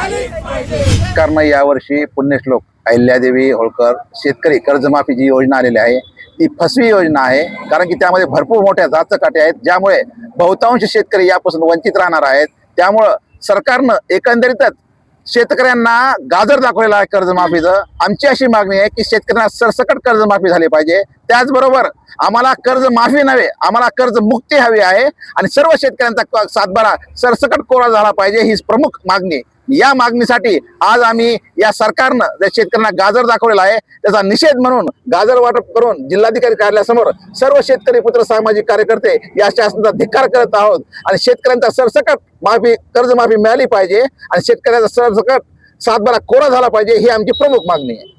सरकारनं यावर्षी पुण्यश्लोक अहिल्यादेवी होळकर शेतकरी कर्जमाफी जी योजना आलेली आहे ती फसवी योजना आहे। कारण की त्यामध्ये भरपूर मोठ्या जाचकाटे आहेत, ज्यामुळे बहुतांश शेतकरी यापासून वंचित राहणार आहेत। त्यामुळं सरकारनं एकंदरीतच शेतकऱ्यांना गाजर दाखवलेला आहे कर्जमाफीचं। आमची अशी मागणी आहे की शेतकऱ्यांना सरसकट कर्जमाफी झाली पाहिजे। त्याचबरोबर आम्हाला कर्जमाफी नव्हे, आम्हाला कर्जमुक्ती हवी आहे आणि सर्व शेतकऱ्यांचा सातबारा सरसकट कोरा झाला पाहिजे, ही प्रमुख मागणी। या मागणीसाठी आज आम्ही या सरकारनं जे शेतकऱ्यांना गाजर दाखवलेला आहे त्याचा निषेध म्हणून गाजर वाटप करून जिल्हाधिकारी कार्यालयासमोर सर्व शेतकरी पुत्र सामाजिक कार्यकर्ते या शासनाचा धिक्कार करत आहोत आणि शेतकऱ्यांचा सरसकट कर्जमाफी मिळाली पाहिजे आणि शेतकऱ्यांचा सरसकट सातबारा कोरा झाला पाहिजे, ही आमची प्रमुख मागणी आहे।